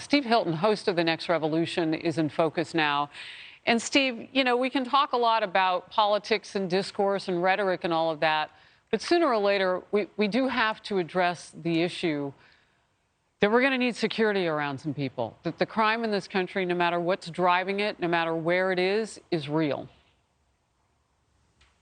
Steve Hilton, host of The Next Revolution, is in focus now. And Steve, you know, we can talk a lot about politics and discourse and rhetoric and all of that, but sooner or later, we do have to address the issue that we're going to need security around some people, that the crime in this country, no matter what's driving it, no matter where it is real.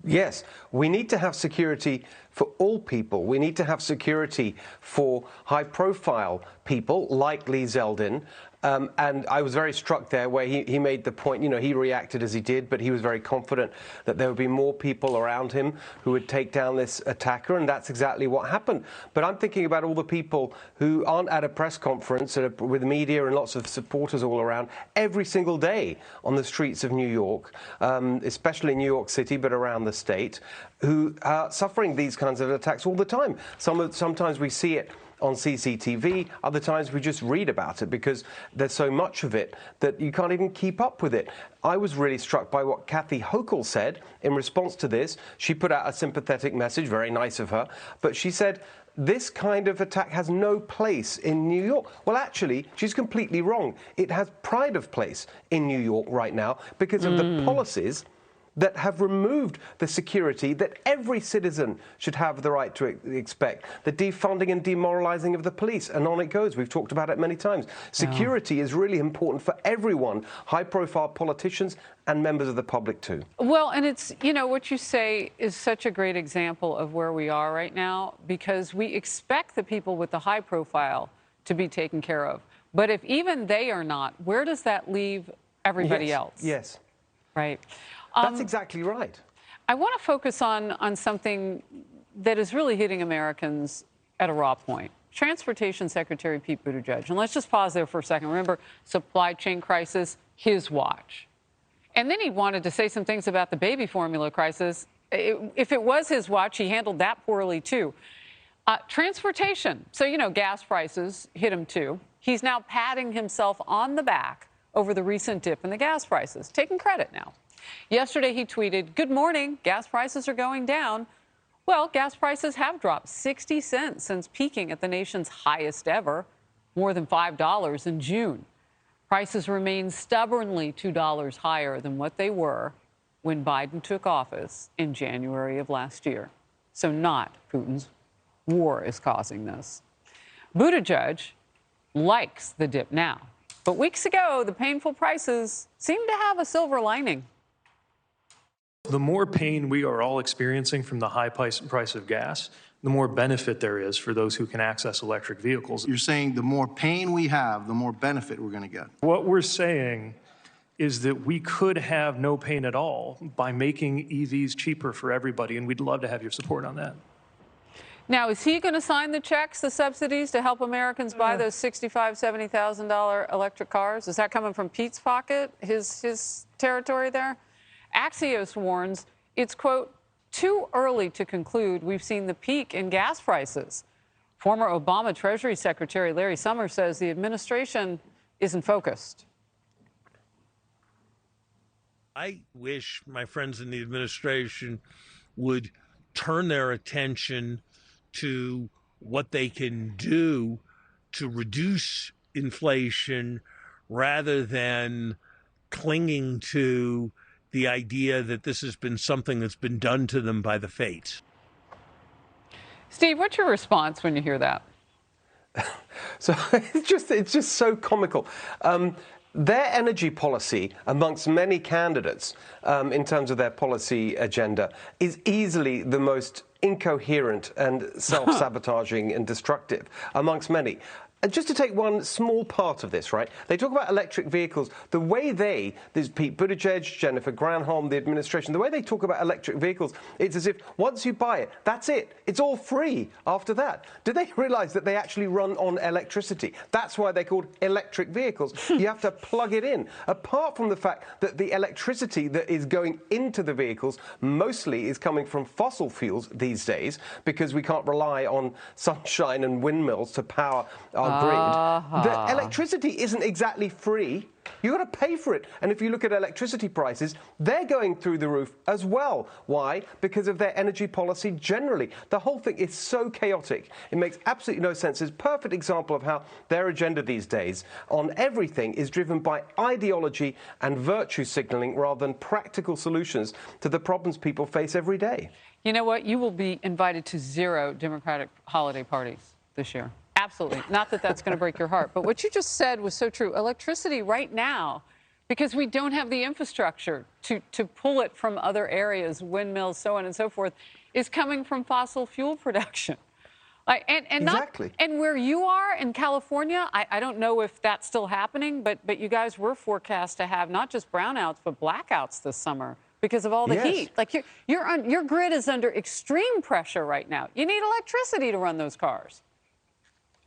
Yes, we need to have security for all people. We need to have security for high-profile people like Lee Zeldin. And I was very struck there where he made the point, you know, he reacted as he did, but he was very confident that there would be more people around him who would take down this attacker, and that's exactly what happened. But I'm thinking about all the people who aren't at a press conference with media and lots of supporters all around every single day on the streets of New York, especially New York City, but around the state, who are suffering these kinds of attacks all the time. Sometimes we see it on CCTV, other times we just read about it because there's so much of it that you can't even keep up with it. I was really struck by what Kathy Hochul said in response to this. She put out a sympathetic message, very nice of her, but she said, this kind of attack has no place in New York. Well, actually, she's completely wrong. It has pride of place in New York right now because of the policies that have removed the security that every citizen should have the right to expect, the defunding and demoralizing of the police, and on it goes. We've talked about it many times. Security is really important for everyone, high-profile politicians and members of the public too. Well, and it's, you know, what you say is such a great example of where we are right now, because we expect the people with the high profile to be taken care of. But if even they are not, where does that leave everybody else? Yes. Right. That's exactly right. I want to focus on something that is really hitting Americans at a raw point. Transportation Secretary Pete Buttigieg. And let's just pause there for a second. Remember, supply chain crisis, his watch. And then he wanted to say some things about the baby formula crisis. If it was his watch, he handled that poorly, too. Transportation. So, you know, gas prices hit him, too. He's now patting himself on the back over the recent dip in the gas prices, taking credit now. Yesterday, he tweeted, "Good morning, gas prices are going down." Well, gas prices have dropped 60 cents since peaking at the nation's highest ever, more than $5 in June. Prices remain stubbornly $2 higher than what they were when Biden took office in January of last year. So not Putin's war is causing this. Buttigieg likes the dip now. But weeks ago, the painful prices seemed to have a silver lining. The more pain we are all experiencing from the high price of gas, the more benefit there is for those who can access electric vehicles. You're saying the more pain we have, the more benefit we're going to get. What we're saying is that we could have no pain at all by making EVs cheaper for everybody, and we'd love to have your support on that. Now, is he going to sign the checks, the subsidies, to help Americans buy those $65,000, $70,000 electric cars? Is that coming from Pete's pocket, his territory there? Axios warns it's, quote, too early to conclude we've seen the peak in gas prices. Former Obama Treasury Secretary Larry Summers says the administration isn't focused. I wish my friends in the administration would turn their attention to what they can do to reduce inflation rather than clinging to the idea that this has been something that's been done to them by the fates. Steve, what's your response when you hear that? So it's just so comical. Their energy policy, amongst many candidates in terms of their policy agenda, is easily the most incoherent and self-sabotaging and destructive amongst many. And just to take one small part of this, right? They talk about electric vehicles. The way there's Pete Buttigieg, Jennifer Granholm, the administration, the way they talk about electric vehicles, it's as if once you buy it, that's it. It's all free after that. Do they realize that they actually run on electricity? That's why they're called electric vehicles. You have to plug it in. Apart from the fact that the electricity that is going into the vehicles mostly is coming from fossil fuels these days because we can't rely on sunshine and windmills to power our our grid, the electricity isn't exactly free. You've got to pay for it. And if you look at electricity prices, they're going through the roof as well. Why? Because of their energy policy generally. The whole thing is so chaotic. It makes absolutely no sense. It's a perfect example of how their agenda these days on everything is driven by ideology and virtue signaling rather than practical solutions to the problems people face every day. You know what? You will be invited to 0 Democratic holiday parties this year. Absolutely. Not that that's going to break your heart. But what you just said was so true. Electricity right now, because we don't have the infrastructure to pull it from other areas, windmills, so on and so forth, is coming from fossil fuel production. Exactly. And where you are in California, I don't know if that's still happening, but you guys were forecast to have not just brownouts, but blackouts this summer because of all the heat. Like your grid is under extreme pressure right now. You need electricity to run those cars.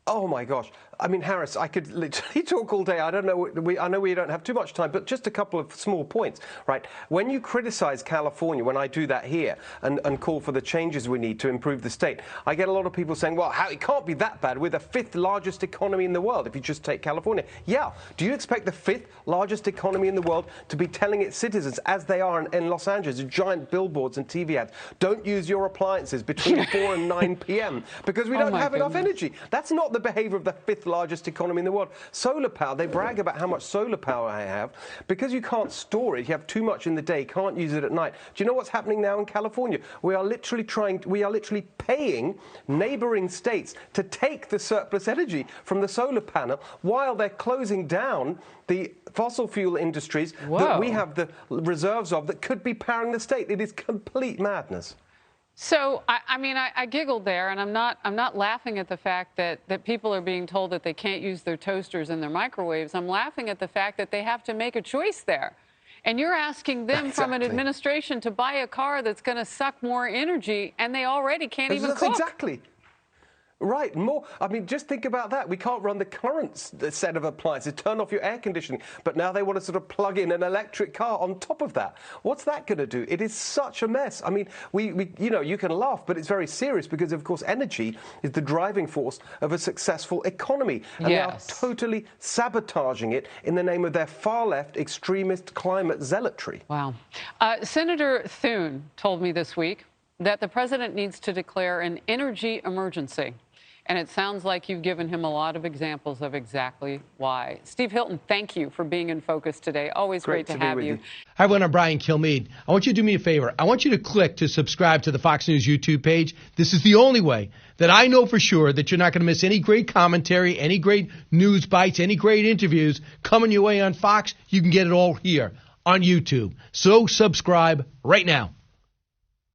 Oh my gosh. I mean, Harris, I could literally talk all day. I don't know. I know we don't have too much time, but just a couple of small points, right? When you criticize California, when I do that here and call for the changes we need to improve the state, I get a lot of people saying, well, it can't be that bad. We're the 5th largest economy in the world if you just take California. Yeah. Do you expect the 5th largest economy in the world to be telling its citizens, as they are in Los Angeles, giant billboards and TV ads, don't use your appliances between 4 and 9 p.m. because we don't have enough energy? That's not the behavior of the 5th largest economy in the world. Solar power, they brag about how much solar power I have. Because you can't store it, you have too much in the day, can't use it at night. Do you know what's happening now in California? We are literally paying neighboring states to take the surplus energy from the solar panel while they're closing down the fossil fuel industries that we have the reserves of that could be powering the state. It is complete madness. So, I giggled there, and I'm not laughing at the fact that people are being told that they can't use their toasters and their microwaves. I'm laughing at the fact that they have to make a choice there. And you're asking them from an administration to buy a car that's going to suck more energy, and they already can't even cook. Exactly. Right, more. I mean, just think about that. We can't run the current set of appliances, turn off your air conditioning, but now they want to sort of plug in an electric car on top of that. What's that going to do? It is such a mess. I mean, you can laugh, but it's very serious because, of course, energy is the driving force of a successful economy. And they are totally sabotaging it in the name of their far-left extremist climate zealotry. Wow. Senator Thune told me this week that the president needs to declare an energy emergency. And it sounds like you've given him a lot of examples of exactly why. Steve Hilton, thank you for being in focus today. Always great to have you. Hi, everyone. I'm Brian Kilmeade. I want you to do me a favor. I want you to click to subscribe to the Fox News YouTube page. This is the only way that I know for sure that you're not going to miss any great commentary, any great news bites, any great interviews coming your way on Fox. You can get it all here on YouTube. So subscribe right now.